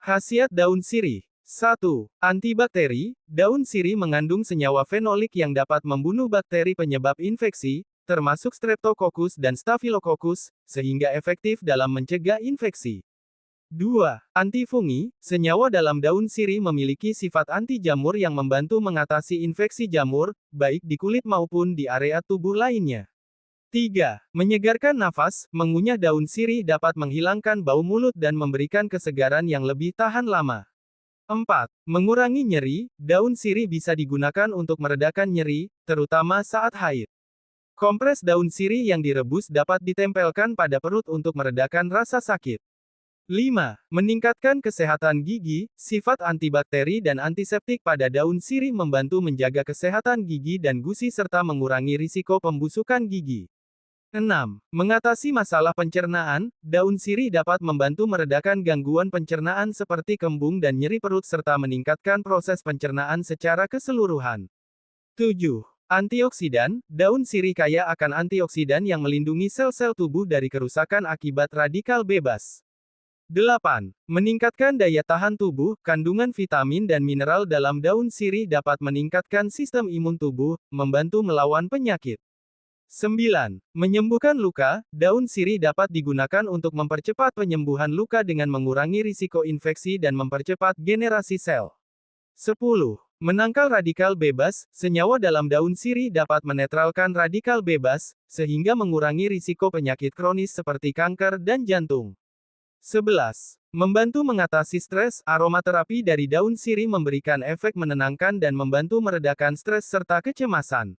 Khasiat daun sirih. 1. Antibakteri. Daun sirih mengandung senyawa fenolik yang dapat membunuh bakteri penyebab infeksi, termasuk Streptococcus dan Staphylococcus, sehingga efektif dalam mencegah infeksi. 2. Antifungi. Senyawa dalam daun sirih memiliki sifat anti jamur yang membantu mengatasi infeksi jamur, baik di kulit maupun di area tubuh lainnya. 3. Menyegarkan nafas. Mengunyah daun sirih dapat menghilangkan bau mulut dan memberikan kesegaran yang lebih tahan lama. 4. Mengurangi nyeri. Daun sirih bisa digunakan untuk meredakan nyeri, terutama saat haid. Kompres daun sirih yang direbus dapat ditempelkan pada perut untuk meredakan rasa sakit. 5. Meningkatkan kesehatan gigi. Sifat antibakteri dan antiseptik pada daun sirih membantu menjaga kesehatan gigi dan gusi serta mengurangi risiko pembusukan gigi. 6. Mengatasi masalah pencernaan. Daun sirih dapat membantu meredakan gangguan pencernaan seperti kembung dan nyeri perut serta meningkatkan proses pencernaan secara keseluruhan. 7. Antioksidan. Daun sirih kaya akan antioksidan yang melindungi sel-sel tubuh dari kerusakan akibat radikal bebas. 8. Meningkatkan daya tahan tubuh. Kandungan vitamin dan mineral dalam daun sirih dapat meningkatkan sistem imun tubuh, membantu melawan penyakit. 9. Menyembuhkan luka. Daun sirih dapat digunakan untuk mempercepat penyembuhan luka dengan mengurangi risiko infeksi dan mempercepat generasi sel. 10. Menangkal radikal bebas. Senyawa dalam daun sirih dapat menetralkan radikal bebas, sehingga mengurangi risiko penyakit kronis seperti kanker dan jantung. 11. Membantu mengatasi stres. Aromaterapi dari daun sirih memberikan efek menenangkan dan membantu meredakan stres serta kecemasan.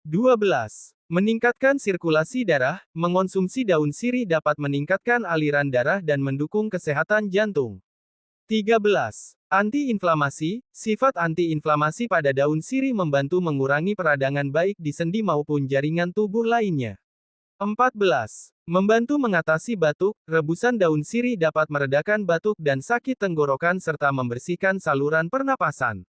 12. Meningkatkan sirkulasi darah. Mengonsumsi daun sirih dapat meningkatkan aliran darah dan mendukung kesehatan jantung. 13. Anti-inflamasi. Sifat anti-inflamasi pada daun sirih membantu mengurangi peradangan baik di sendi maupun jaringan tubuh lainnya. 14. Membantu mengatasi batuk. Rebusan daun sirih dapat meredakan batuk dan sakit tenggorokan serta membersihkan saluran pernapasan.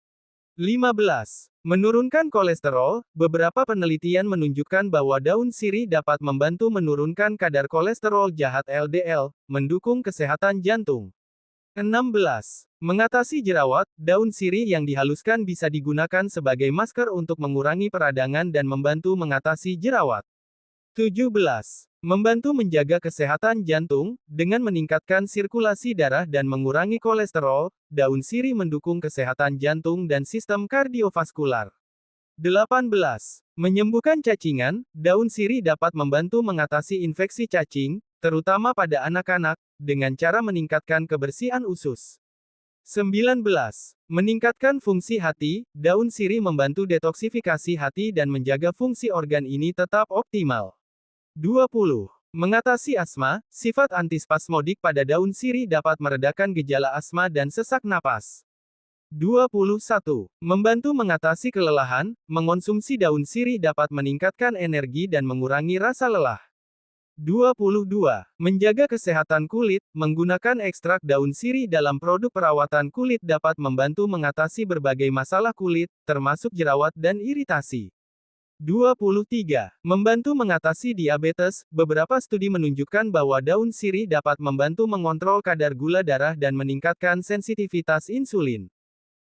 15. Menurunkan kolesterol. Beberapa penelitian menunjukkan bahwa daun sirih dapat membantu menurunkan kadar kolesterol jahat LDL, mendukung kesehatan jantung. 16. Mengatasi jerawat. Daun sirih yang dihaluskan bisa digunakan sebagai masker untuk mengurangi peradangan dan membantu mengatasi jerawat. 17. Membantu menjaga kesehatan jantung. Dengan meningkatkan sirkulasi darah dan mengurangi kolesterol, daun sirih mendukung kesehatan jantung dan sistem kardiovaskular. 18. Menyembuhkan cacingan. Daun sirih dapat membantu mengatasi infeksi cacing, terutama pada anak-anak, dengan cara meningkatkan kebersihan usus. 19. Meningkatkan fungsi hati. Daun sirih membantu detoksifikasi hati dan menjaga fungsi organ ini tetap optimal. 20. Mengatasi asma. Sifat antispasmodik pada daun sirih dapat meredakan gejala asma dan sesak napas. 21. Membantu mengatasi kelelahan. Mengonsumsi daun sirih dapat meningkatkan energi dan mengurangi rasa lelah. 22. Menjaga kesehatan kulit. Menggunakan ekstrak daun sirih dalam produk perawatan kulit dapat membantu mengatasi berbagai masalah kulit, termasuk jerawat dan iritasi. 23. Membantu mengatasi diabetes. Beberapa studi menunjukkan bahwa daun sirih dapat membantu mengontrol kadar gula darah dan meningkatkan sensitivitas insulin.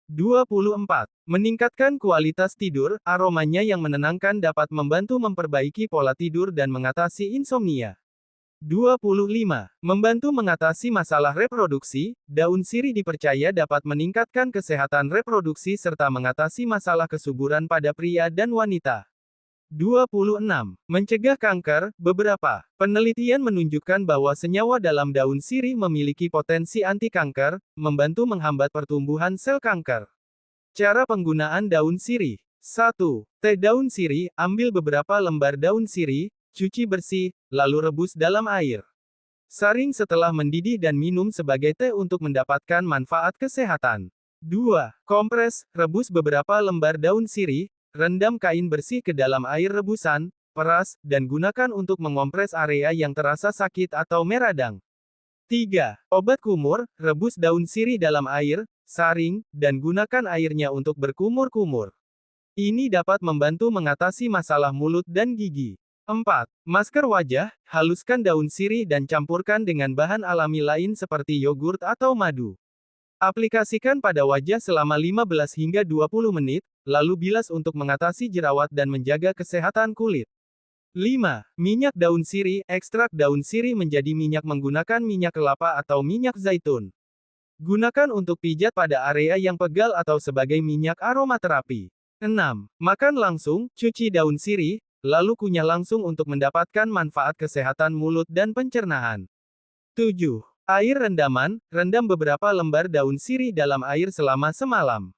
24. Meningkatkan kualitas tidur. Aromanya yang menenangkan dapat membantu memperbaiki pola tidur dan mengatasi insomnia. 25. Membantu mengatasi masalah reproduksi. Daun sirih dipercaya dapat meningkatkan kesehatan reproduksi serta mengatasi masalah kesuburan pada pria dan wanita. 26. Mencegah kanker. Beberapa penelitian menunjukkan bahwa senyawa dalam daun sirih memiliki potensi anti-kanker, membantu menghambat pertumbuhan sel kanker. Cara penggunaan daun sirih. 1. Teh daun sirih. Ambil beberapa lembar daun sirih, cuci bersih, lalu rebus dalam air. Saring setelah mendidih dan minum sebagai teh untuk mendapatkan manfaat kesehatan. 2. Kompres. Rebus beberapa lembar daun sirih, rendam kain bersih ke dalam air rebusan, peras, dan gunakan untuk mengompres area yang terasa sakit atau meradang. 3. Obat kumur. Rebus daun sirih dalam air, saring, dan gunakan airnya untuk berkumur-kumur. Ini dapat membantu mengatasi masalah mulut dan gigi. 4. Masker wajah. Haluskan daun sirih dan campurkan dengan bahan alami lain seperti yogurt atau madu. Aplikasikan pada wajah selama 15 hingga 20 menit, lalu bilas untuk mengatasi jerawat dan menjaga kesehatan kulit. 5. Minyak daun sirih. Ekstrak daun sirih menjadi minyak menggunakan minyak kelapa atau minyak zaitun. Gunakan untuk pijat pada area yang pegal atau sebagai minyak aromaterapi. 6. Makan langsung. Cuci daun sirih, lalu kunyah langsung untuk mendapatkan manfaat kesehatan mulut dan pencernaan. 7. Air rendaman. Rendam beberapa lembar daun sirih dalam air selama semalam.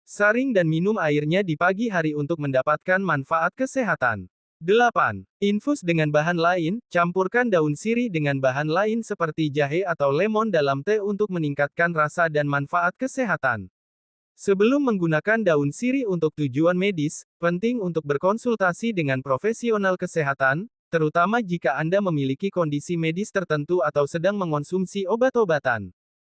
Saring dan minum airnya di pagi hari untuk mendapatkan manfaat kesehatan. 8. Infus dengan bahan lain. Campurkan daun sirih dengan bahan lain seperti jahe atau lemon dalam teh untuk meningkatkan rasa dan manfaat kesehatan. Sebelum menggunakan daun sirih untuk tujuan medis, penting untuk berkonsultasi dengan profesional kesehatan, terutama jika Anda memiliki kondisi medis tertentu atau sedang mengonsumsi obat-obatan.